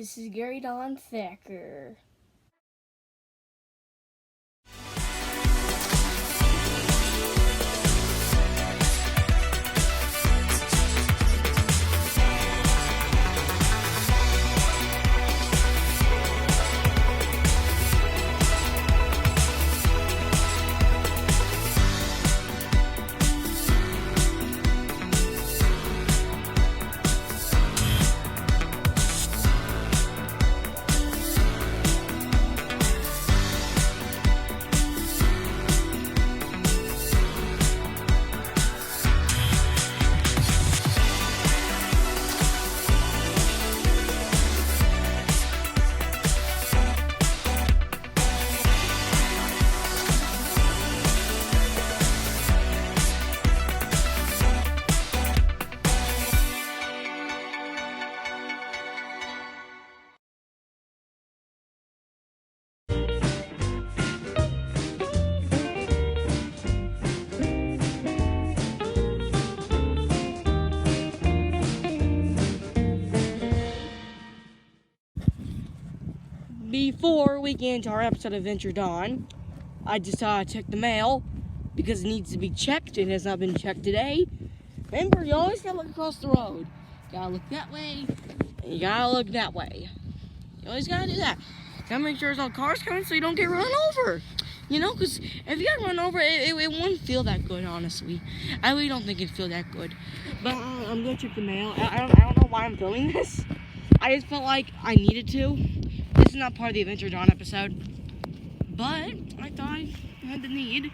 This is Gary Don Thacker. Before we get into our episode of Adventure Dawn, I just checked the mail because it needs to be checked. It has not been checked today. Remember, you always gotta look across the road. You gotta look that way, and you gotta look that way. You always gotta do that. Gotta make sure there's no cars coming so you don't get run over. You know, because if you got run over, it wouldn't feel that good, honestly. I really don't think it'd feel that good. But I'm gonna check the mail. I don't know why I'm filming this. I just felt like I needed to. This is not part of the Adventure Dawn episode, but I thought I had the need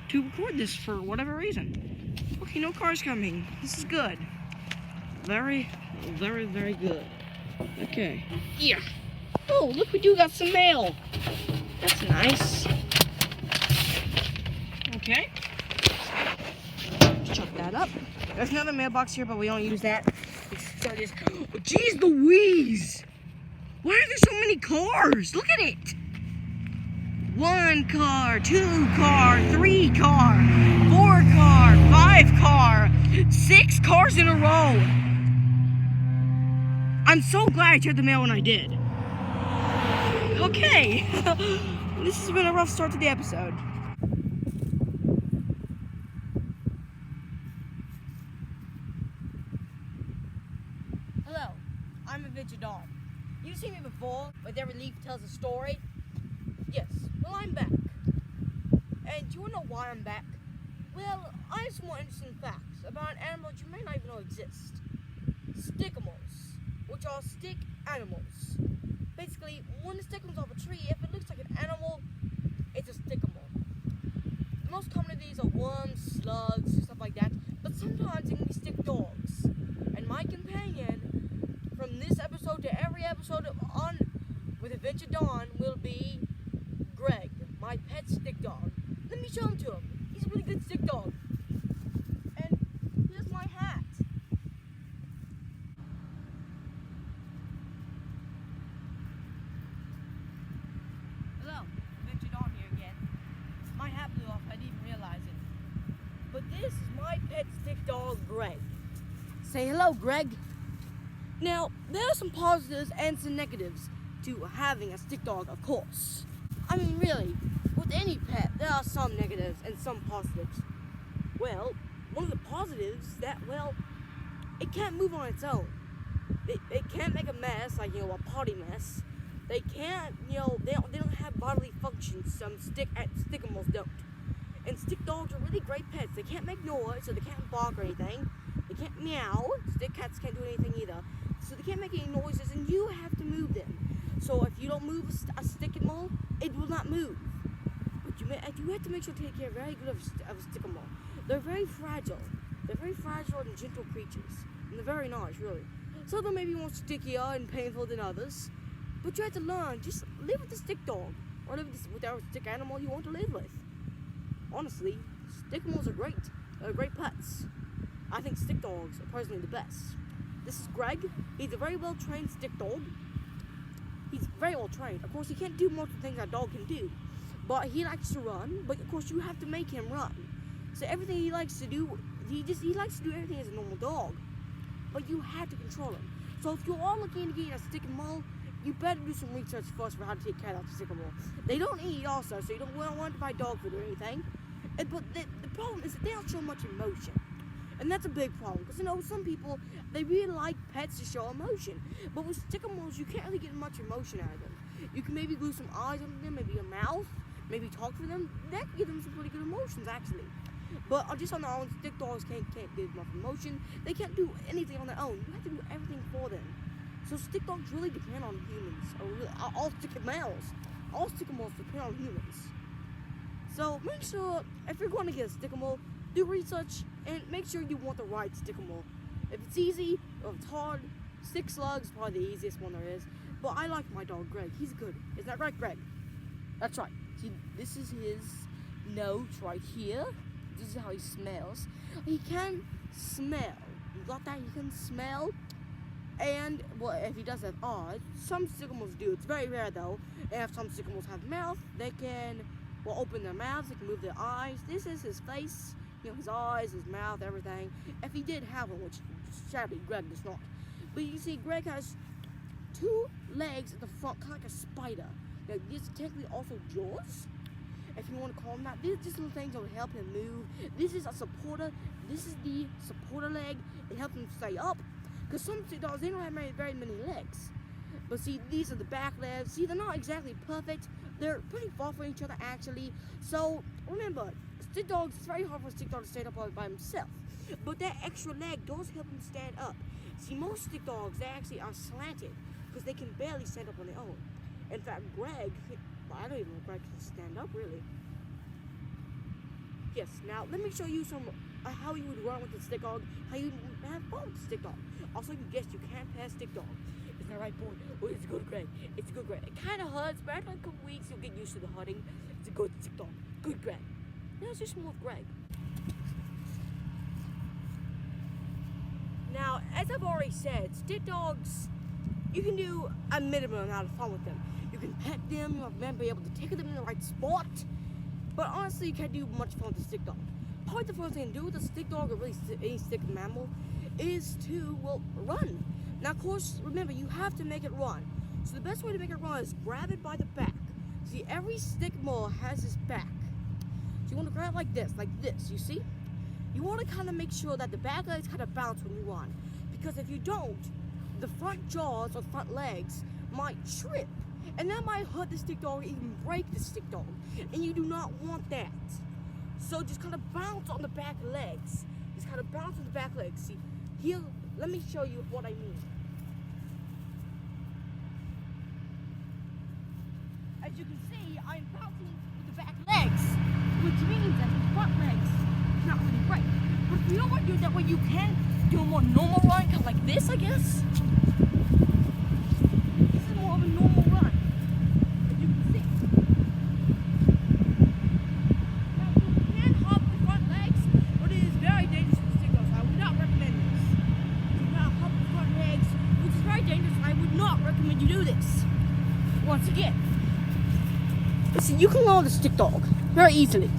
to record this for whatever reason. Okay, no cars coming. This is good. Very, very, very good. Okay. Yeah. Oh, look, we do got some mail. That's nice. Okay. Chuck that up. There's another mailbox here, but we don't use that. So just, oh, geez Louise! Why are there so many cars? Look at it! 1 car, 2 car, 3 car, 4 car, 5 car, 6 cars in a row. I'm so glad I checked the mail when I did. Okay, this has been a rough start to the episode. Hello, I'm Adventure Dawn. You've seen me before, but every leaf tells a story. Yes, well, I'm back. And do you want to know why I'm back? Well, I have some more interesting facts about an animal that you may not even know exists. Stickamuls, which are stick animals. Basically, when the stick comes off a tree, if it looks like an animal, it's a stickamul. The most common of these are worms, slugs, stuff like that, but sometimes it can be stick dogs. And my companion, from this episode to every episode on with Adventure Dawn, will be Greg, my pet stick dog. Let me show him to him. He's a really good stick dog. And here's my hat. Hello, Adventure Dawn here again. My hat blew off, I didn't even realize it. But this is my pet stick dog, Greg. Say hello, Greg. Now, there are some positives and some negatives to having a stick dog, of course. I mean, really, with any pet, there are some negatives and some positives. Well, one of the positives is that, well, it can't move on its own. It can't make a mess, like, a potty mess. They can't, they don't have bodily functions. Some stickamals don't. And stick dogs are really great pets. They can't make noise, so they can't bark or anything. They can't meow. Stick cats can't do anything either. So they can't make any noises, and you have to move them. So if you don't move a stickamal, it will not move. But you have to make sure to take care very good of a stickamal. They're very fragile. They're very fragile and gentle creatures. And they're very nice, really. Some of them may be more stickier and painful than others. But you have to learn, just live with the stick dog. Or live with whatever stick animal you want to live with. Honestly, stickamals are great. They're great pets. I think stick dogs are personally the best. This is Greg. He's a very well-trained stick dog. He's very well-trained. Of course, he can't do most of the things a dog can do. But he likes to run. But, of course, you have to make him run. So everything he likes to do, he likes to do everything as a normal dog. But you have to control him. So if you are looking to get a stickamul, you better do some research first for how to take care of the stickamul. They don't eat also, so you don't want to buy dog food or anything. But the problem is that they don't show much emotion. And that's a big problem, because some people, they really like pets to show emotion. But with stickamuls, you can't really get much emotion out of them. You can maybe glue some eyes on them, maybe a mouth, maybe talk to them. That can give them some pretty good emotions, actually. But just on their own, stick dogs can't give enough emotion. They can't do anything on their own. You have to do everything for them. So stick dogs really depend on humans, or really, all stickamuls. All stickamuls depend on humans. So make sure, if you're going to get a stickamul, do research and make sure you want the right stickamul. If it's easy or if it's hard, stick slugs is probably the easiest one there is. But I like my dog Greg. He's good. Isn't that right, Greg? That's right. See, this is his nose right here. This is how he smells. He can smell. You got that? He can smell. And, well, if he does have eyes, some stickamuls do. It's very rare, though. And if some stickamuls have mouth, they can, well, open their mouths. They can move their eyes. This is his face. His eyes, his mouth, everything. If he did have one, which sadly Greg does not. But you see, Greg has 2 legs at the front, kind of like a spider. Now, these are technically also jaws, if you want to call them that. These are just little things that will help him move. This is a supporter. This is the supporter leg. It helps him stay up. Because some dogs, they don't have very many legs. But see, these are the back legs. See, they're not exactly perfect. They're pretty far from each other, actually. So, remember, stick dogs, it's very hard for a stick dog to stand up by himself. But that extra leg does help him stand up. See, most stick dogs, they actually are slanted because they can barely stand up on their own. In fact, Greg, I don't even know if Greg can stand up, really. Yes, now let me show you some how you would run with a stick dog, how you have fun with a stick dog. Also, you guessed you can't pass stick dog. Isn't that right, boy? Oh, it's a good Greg. It's a good Greg. It kind of hurts, but after a couple weeks, you'll get used to the hurting. It's a good stick dog. Good Greg. Now it's just more of Greg. Now, as I've already said, stick dogs, you can do a minimum amount of fun with them. You can pet them, you might be able to take them in the right spot, but honestly, you can't do much fun with a stick dog. Probably the first thing to do with a stick dog, or really any stick mammal, is to, well, run. Now, of course, remember, you have to make it run. So the best way to make it run is grab it by the back. See, every stick mole has its back. So you want to grab it like this, you see? You want to kind of make sure that the back legs kind of bounce when you run. Because if you don't, the front jaws or front legs might trip. And that might hurt the stick dog or even break the stick dog. And you do not want that. So just kind of bounce on the back legs. Just kind of bounce on the back legs. See, here, let me show you what I mean. As you can see, I'm bouncing with the back legs, which means that the front legs not really break. But if you don't want to do it that way, you can do a more normal run, kind of like this, I guess. This is more of a normal run, as you can see. Now, you can hop the front legs, but it is very dangerous for the stick dogs. I would not recommend this. You cannot hop the front legs, which is very dangerous. I would not recommend you do this. Once again. See, you can learn with a stick dog very easily.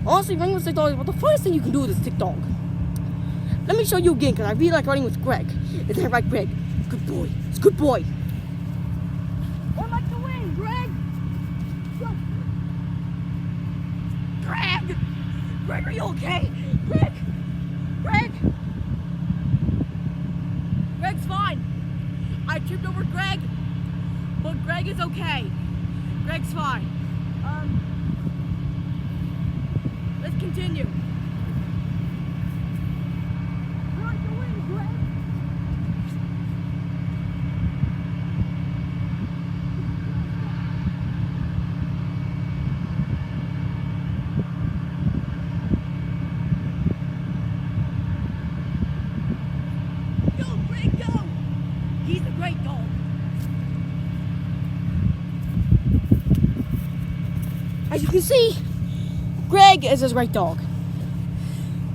Honestly, running with a stick dog is about the first thing you can do with a stick dog. Let me show you again, because I really like running with Greg. Isn't that right, Greg? Good boy. It's a good boy. I like to win, Greg. Go. Greg! Greg, are you okay? Greg! Greg! Greg's fine. I tripped over Greg, but Greg is okay. Greg's fine. Let's continue. I like to win, Greg. Go, Greg, go! He's a great dog. As you can see, Greg is his great dog.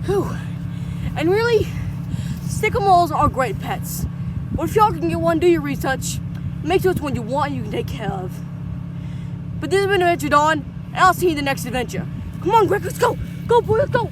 Whew. And really, stickamuls are great pets. But if y'all can get one, do your research. Make sure it's one you want and you can take care of. But this has been Adventure Dawn, and I'll see you in the next adventure. Come on, Greg, let's go. Go, boy, let's go.